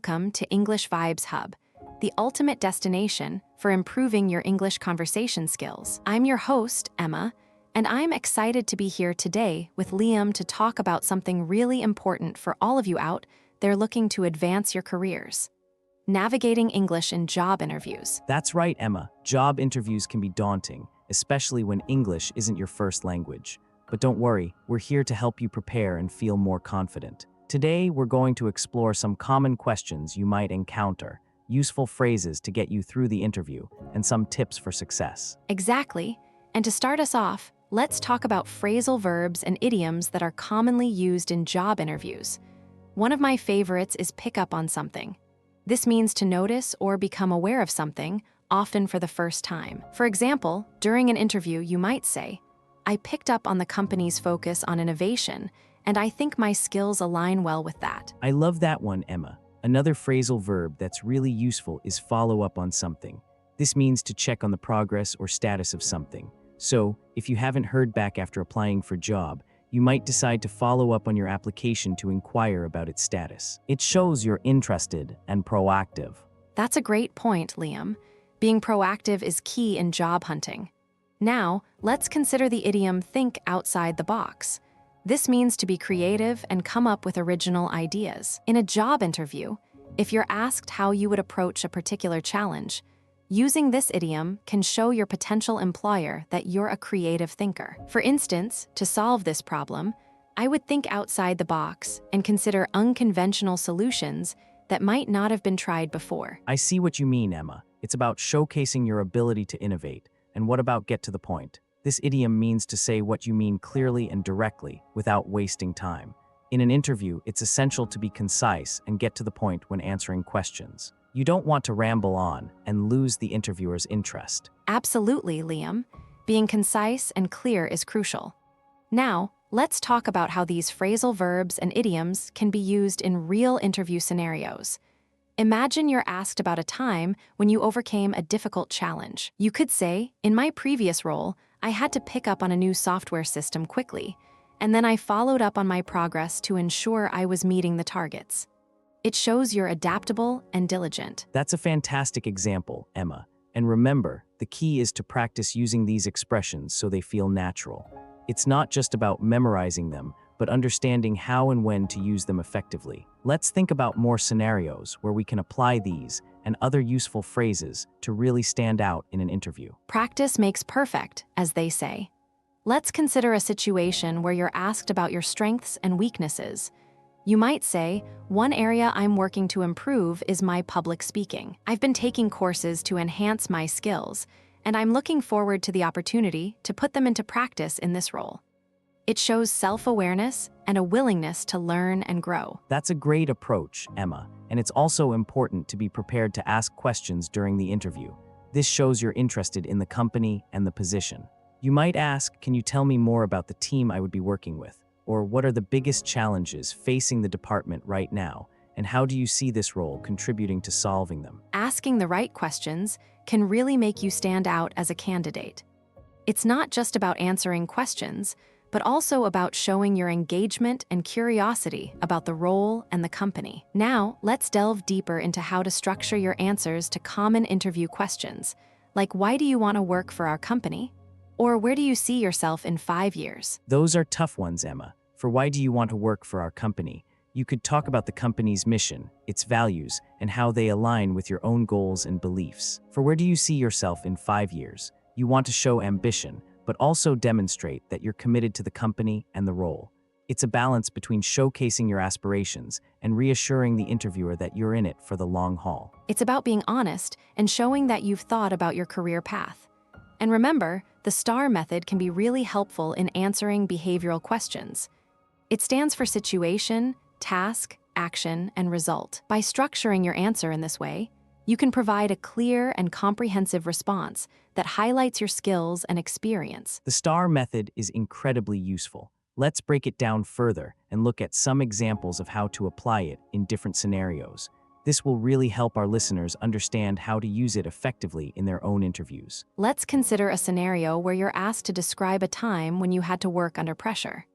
welcome to EnglishVibesHub, the ultimate destination for improving your English conversation skills. I'm your host, Emma, and I'm excited to be here today with Liam to talk about something really important for all of you out there looking to advance your careers: navigating English in job interviews. That's right, Emma. Job interviews can be daunting, especially when English isn't your first language. But don't worry, we're here to help you prepare and feel more confident. Today, we're going to explore some common questions you might encounter, useful phrases to get you through the interview, and some tips for success. Exactly. And to start us off, let's talk about phrasal verbs and idioms that are commonly used in job interviews. One of my favorites is pick up on something. This means to notice or become aware of something, often for the first time. For example, during an interview, you might say, "I picked up on the company's focus on innovation, and I think my skills align well with that." I love that one, Emma. Another phrasal verb that's really useful is follow up on something. This means to check on the progress or status of something. So, if you haven't heard back after applying for a job, you might decide to follow up on your application to inquire about its status. It shows you're interested and proactive. That's a great point, Liam. Being proactive is key in job hunting. Now, let's consider the idiom think outside the box. This means to be creative and come up with original ideas. In a job interview, if you're asked how you would approach a particular challenge, using this idiom can show your potential employer that you're a creative thinker. For instance, to solve this problem, I would think outside the box and consider unconventional solutions that might not have been tried before. I see what you mean, Emma. It's about showcasing your ability to innovate. And what about get to the point? This idiom means to say what you mean clearly and directly, without wasting time. In an interview, it's essential to be concise and get to the point when answering questions. You don't want to ramble on and lose the interviewer's interest. Absolutely, Liam. Being concise and clear is crucial. Now, let's talk about how these phrasal verbs and idioms can be used in real interview scenarios. Imagine you're asked about a time when you overcame a difficult challenge. You could say, "In my previous role, I had to pick up on a new software system quickly, and then I followed up on my progress to ensure I was meeting the targets." It shows you're adaptable and diligent. That's a fantastic example, Emma. And remember, the key is to practice using these expressions so they feel natural. It's not just about memorizing them, but understanding how and when to use them effectively. Let's think about more scenarios where we can apply these and other useful phrases to really stand out in an interview. Practice makes perfect, as they say. Let's consider a situation where you're asked about your strengths and weaknesses. You might say, "One area I'm working to improve is my public speaking. I've been taking courses to enhance my skills, and I'm looking forward to the opportunity to put them into practice in this role." It shows self-awareness and a willingness to learn and grow. That's a great approach, Emma, and it's also important to be prepared to ask questions during the interview. This shows you're interested in the company and the position. You might ask, "Can you tell me more about the team I would be working with?" Or "What are the biggest challenges facing the department right now, and how do you see this role contributing to solving them?" Asking the right questions can really make you stand out as a candidate. It's not just about answering questions, but also about showing your engagement and curiosity about the role and the company. Now, let's delve deeper into how to structure your answers to common interview questions, like "Why do you want to work for our company?" Or "Where do you see yourself in 5 years?" Those are tough ones, Emma. For "Why do you want to work for our company?" you could talk about the company's mission, its values, and how they align with your own goals and beliefs. For "Where do you see yourself in 5 years?" you want to show ambition, but also demonstrate that you're committed to the company and the role. It's a balance between showcasing your aspirations and reassuring the interviewer that you're in it for the long haul. It's about being honest and showing that you've thought about your career path. And remember, the STAR method can be really helpful in answering behavioral questions. It stands for situation, task, action, and result. By structuring your answer in this way, you can provide a clear and comprehensive response that highlights your skills and experience. The STAR method is incredibly useful. Let's break it down further and look at some examples of how to apply it in different scenarios. This will really help our listeners understand how to use it effectively in their own interviews. Let's consider a scenario where you're asked to describe a time when you had to work under pressure.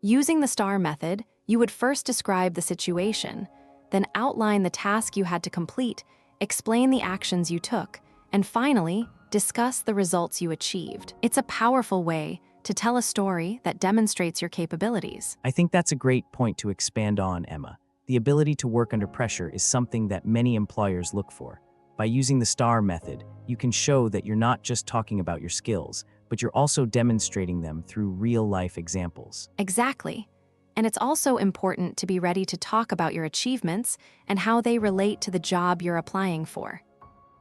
Using the STAR method, you would first describe the situation, then outline the task you had to complete, explain the actions you took, and finally, discuss the results you achieved. It's a powerful way to tell a story that demonstrates your capabilities. I think that's a great point to expand on, Emma. The ability to work under pressure is something that many employers look for. By using the STAR method, you can show that you're not just talking about your skills, but you're also demonstrating them through real-life examples. Exactly. And it's also important to be ready to talk about your achievements and how they relate to the job you're applying for.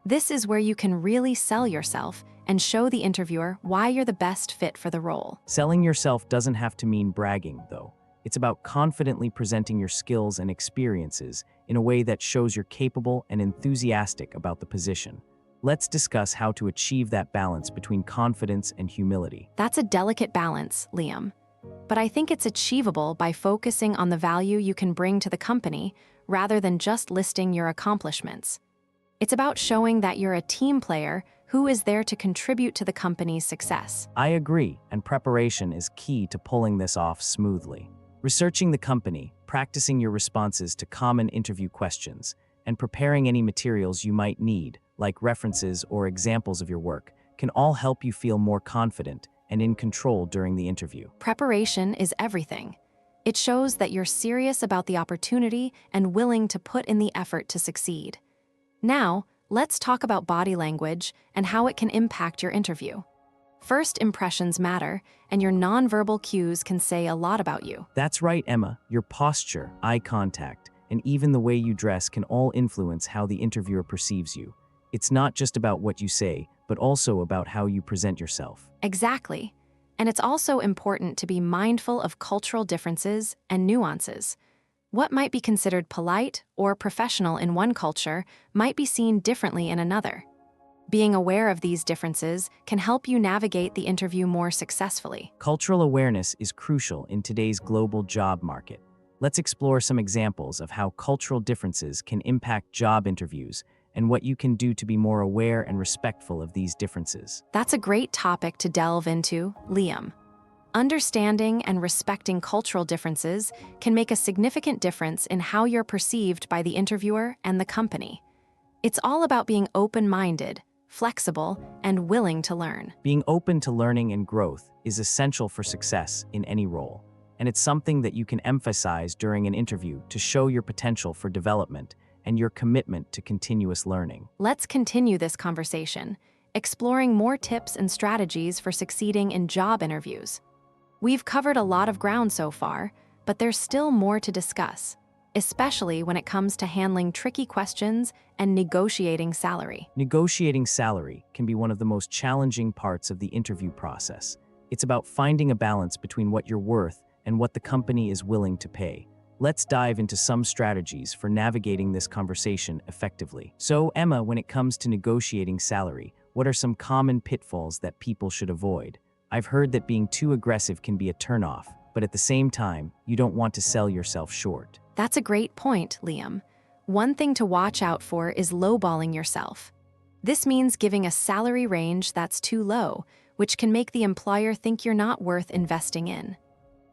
This is where you can really sell yourself and show the interviewer why you're the best fit for the role. Selling yourself doesn't have to mean bragging, though. It's about confidently presenting your skills and experiences in a way that shows you're capable and enthusiastic about the position. Let's discuss how to achieve that balance between confidence and humility. That's a delicate balance, Liam. But I think it's achievable by focusing on the value you can bring to the company rather than just listing your accomplishments. It's about showing that you're a team player who is there to contribute to the company's success. I agree, and preparation is key to pulling this off smoothly. Researching the company, practicing your responses to common interview questions, and preparing any materials you might need, like references or examples of your work, can all help you feel more confident and in control during the interview. Preparation is everything. It shows that you're serious about the opportunity and willing to put in the effort to succeed. Now, let's talk about body language and how it can impact your interview. First impressions matter, and your nonverbal cues can say a lot about you. That's right, Emma. Your posture, eye contact, and even the way you dress can all influence how the interviewer perceives you. It's not just about what you say, but also about how you present yourself. Exactly. And it's also important to be mindful of cultural differences and nuances. What might be considered polite or professional in one culture might be seen differently in another. Being aware of these differences can help you navigate the interview more successfully. Cultural awareness is crucial in today's global job market. Let's explore some examples of how cultural differences can impact job interviews and what you can do to be more aware and respectful of these differences. That's a great topic to delve into, Liam. Understanding and respecting cultural differences can make a significant difference in how you're perceived by the interviewer and the company. It's all about being open-minded, flexible, and willing to learn. Being open to learning and growth is essential for success in any role, and it's something that you can emphasize during an interview to show your potential for development and your commitment to continuous learning. Let's continue this conversation, exploring more tips and strategies for succeeding in job interviews. We've covered a lot of ground so far, but there's still more to discuss, especially when it comes to handling tricky questions and negotiating salary. Negotiating salary can be one of the most challenging parts of the interview process. It's about finding a balance between what you're worth and what the company is willing to pay. Let's dive into some strategies for navigating this conversation effectively. So, Emma, when it comes to negotiating salary, what are some common pitfalls that people should avoid? I've heard that being too aggressive can be a turnoff, but at the same time, you don't want to sell yourself short. That's a great point, Liam. One thing to watch out for is lowballing yourself. This means giving a salary range that's too low, which can make the employer think you're not worth investing in.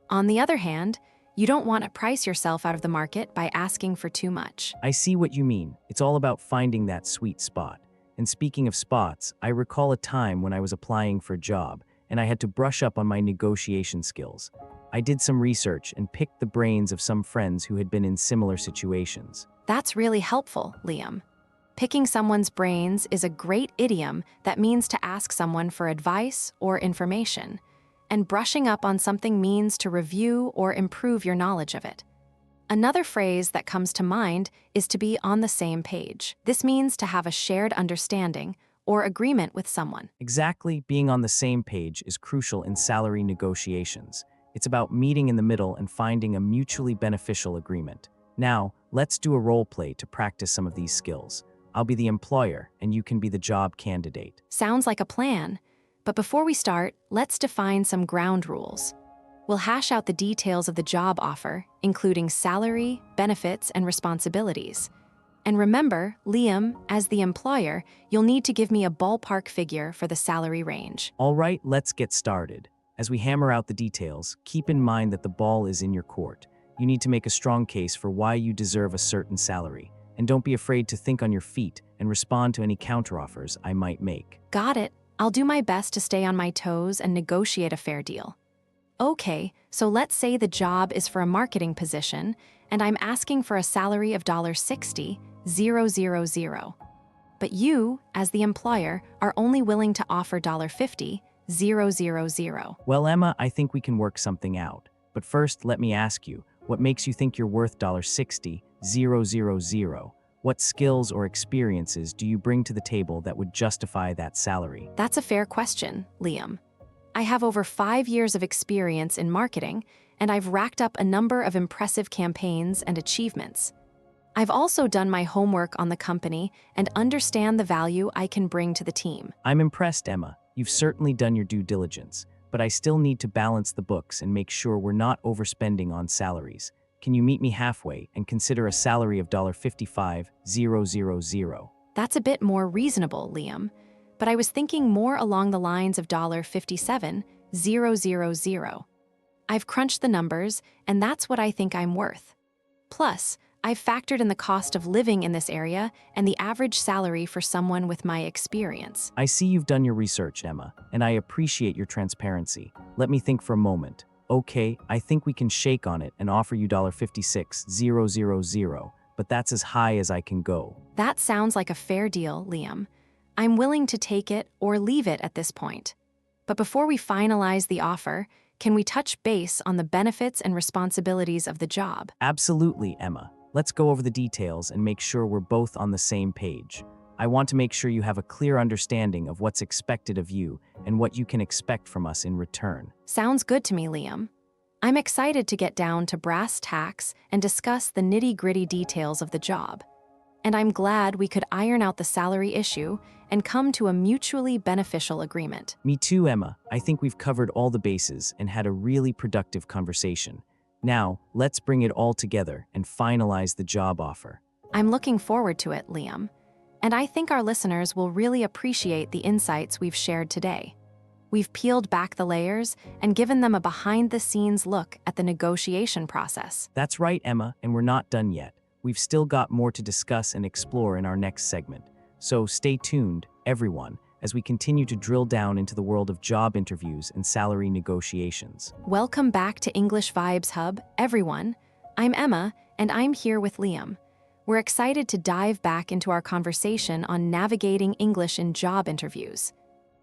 On the other hand, you don't want to price yourself out of the market by asking for too much. I see what you mean. It's all about finding that sweet spot. And speaking of spots, I recall a time when I was applying for a job, and I had to brush up on my negotiation skills. I did some research and picked the brains of some friends who had been in similar situations. That's really helpful, Liam. Picking someone's brains is a great idiom that means to ask someone for advice or information. And brushing up on something means to review or improve your knowledge of it. Another phrase that comes to mind is to be on the same page. This means to have a shared understanding or agreement with someone. Exactly, being on the same page is crucial in salary negotiations. It's about meeting in the middle and finding a mutually beneficial agreement. Now, let's do a role play to practice some of these skills. I'll be the employer, and you can be the job candidate. Sounds like a plan. But before we start, let's define some ground rules. We'll hash out the details of the job offer, including salary, benefits, and responsibilities. And remember, Liam, as the employer, you'll need to give me a ballpark figure for the salary range. All right, let's get started. As we hammer out the details, keep in mind that the ball is in your court. you need to make a strong case for why you deserve a certain salary. And don't be afraid to think on your feet and respond to any counteroffers I might make. Got it. I'll do my best to stay on my toes and negotiate a fair deal. Okay, so let's say the job is for a marketing position, and I'm asking for a salary of $60,000. But you, as the employer, are only willing to offer $50,000. Well, Emma, I think we can work something out. But first, let me ask you, what makes you think you're worth $60,000? What skills or experiences do you bring to the table that would justify that salary? That's a fair question, Liam. I have over 5 years of experience in marketing, and I've racked up a number of impressive campaigns and achievements. I've also done my homework on the company and understand the value I can bring to the team. I'm impressed, Emma. You've certainly done your due diligence, but I still need to balance the books and make sure we're not overspending on salaries. Can you meet me halfway and consider a salary of $55,000? That's a bit more reasonable, Liam, but I was thinking more along the lines of $57,000. I've crunched the numbers, and that's what I think I'm worth. Plus, I've factored in the cost of living in this area and the average salary for someone with my experience. I see you've done your research, Emma, and I appreciate your transparency. Let me think for a moment. Okay, I think we can shake on it and offer you $56,000, but that's as high as I can go. That sounds like a fair deal, Liam. I'm willing to take it or leave it at this point. But before we finalize the offer, can we touch base on the benefits and responsibilities of the job? Absolutely, Emma. Let's go over the details and make sure we're both on the same page. I want to make sure you have a clear understanding of what's expected of you and what you can expect from us in return. Sounds good to me, Liam. I'm excited to get down to brass tacks and discuss the nitty-gritty details of the job. And I'm glad we could iron out the salary issue and come to a mutually beneficial agreement. Me too, Emma. I think we've covered all the bases and had a really productive conversation. Now, let's bring it all together and finalize the job offer. I'm looking forward to it, Liam. And I think our listeners will really appreciate the insights we've shared today. We've peeled back the layers and given them a behind-the-scenes look at the negotiation process. That's right, Emma, and we're not done yet. We've still got more to discuss and explore in our next segment. So stay tuned, everyone, as we continue to drill down into the world of job interviews and salary negotiations. Welcome back to EnglishVibesHub, everyone. I'm Emma, and I'm here with Liam. We're excited to dive back into our conversation on navigating English in job interviews.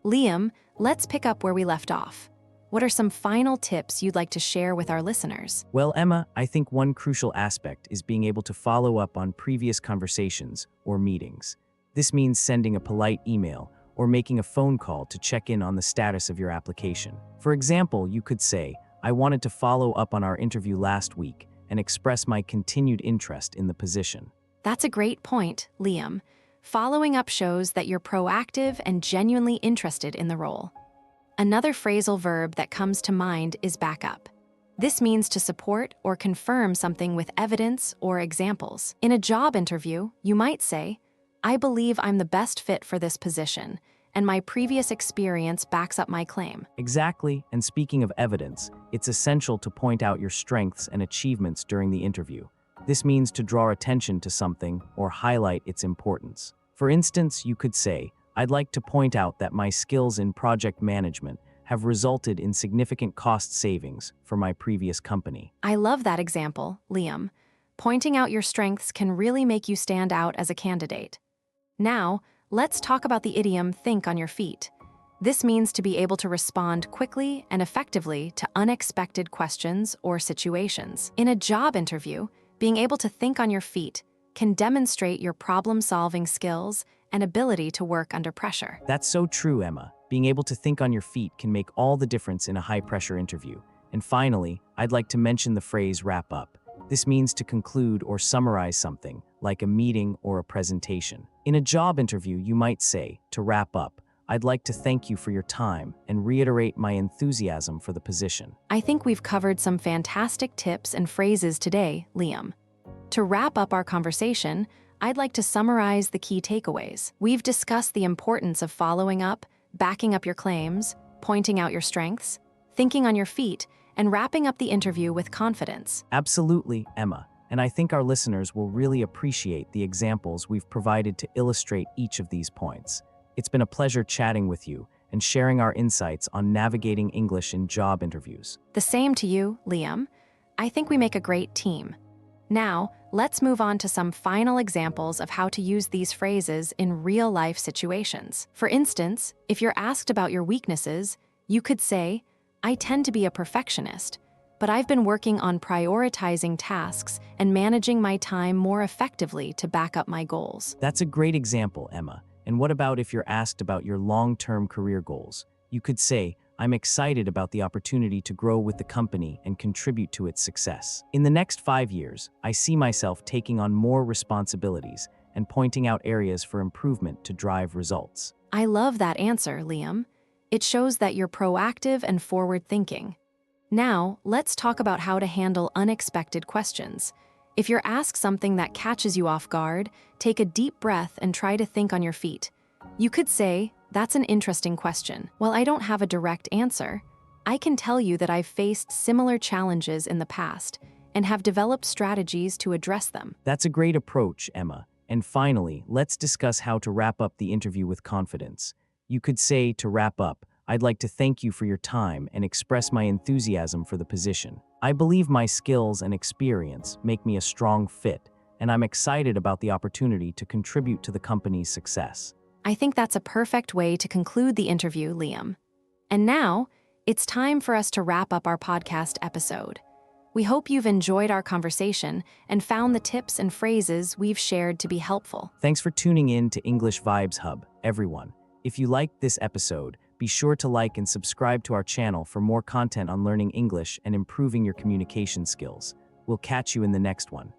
Liam, let's pick up where we left off. What are some final tips you'd like to share with our listeners? Well, Emma, I think one crucial aspect is being able to follow up on previous conversations or meetings. This means sending a polite email or making a phone call to check in on the status of your application. For example, you could say, "I wanted to follow up on our interview last week and express my continued interest in the position." That's a great point, Liam. Following up shows that you're proactive and genuinely interested in the role. Another phrasal verb that comes to mind is back up. This means to support or confirm something with evidence or examples. In a job interview, you might say, "I believe I'm the best fit for this position, and my previous experience backs up my claim." Exactly, and speaking of evidence, it's essential to point out your strengths and achievements during the interview. This means to draw attention to something or highlight its importance. For instance, you could say, "I'd like to point out that my skills in project management have resulted in significant cost savings for my previous company." I love that example, Liam. Pointing out your strengths can really make you stand out as a candidate. Now, let's talk about the idiom think on your feet. This means to be able to respond quickly and effectively to unexpected questions or situations. In a job interview, being able to think on your feet can demonstrate your problem-solving skills and ability to work under pressure. That's so true, Emma. Being able to think on your feet can make all the difference in a high-pressure interview. And finally, I'd like to mention the phrase wrap up. This means to conclude or summarize something, like a meeting or a presentation. In a job interview, you might say, "To wrap up, I'd like to thank you for your time and reiterate my enthusiasm for the position." I think we've covered some fantastic tips and phrases today, Liam. To wrap up our conversation, I'd like to summarize the key takeaways. We've discussed the importance of following up, backing up your claims, pointing out your strengths, thinking on your feet, and wrapping up the interview with confidence. Absolutely, Emma. And I think our listeners will really appreciate the examples we've provided to illustrate each of these points. It's been a pleasure chatting with you and sharing our insights on navigating English in job interviews. The same to you, Liam. I think we make a great team. Now, let's move on to some final examples of how to use these phrases in real-life situations. For instance, if you're asked about your weaknesses, you could say, "I tend to be a perfectionist, but I've been working on prioritizing tasks and managing my time more effectively to back up my goals." That's a great example, Emma. And what about if you're asked about your long-term career goals? You could say, "I'm excited about the opportunity to grow with the company and contribute to its success. In the next 5 years, I see myself taking on more responsibilities and pointing out areas for improvement to drive results." I love that answer, Liam. It shows that you're proactive and forward-thinking. Now, let's talk about how to handle unexpected questions. If you're asked something that catches you off guard, take a deep breath and try to think on your feet. You could say, "That's an interesting question. While I don't have a direct answer, I can tell you that I've faced similar challenges in the past and have developed strategies to address them." That's a great approach, Emma. And finally, let's discuss how to wrap up the interview with confidence. You could say, to wrap up, "I'd like to thank you for your time and express my enthusiasm for the position. I believe my skills and experience make me a strong fit, and I'm excited about the opportunity to contribute to the company's success." I think that's a perfect way to conclude the interview, Liam. And now, it's time for us to wrap up our podcast episode. We hope you've enjoyed our conversation and found the tips and phrases we've shared to be helpful. Thanks for tuning in to English Vibes Hub, everyone. If you liked this episode, be sure to like and subscribe to our channel for more content on learning English and improving your communication skills. We'll catch you in the next one.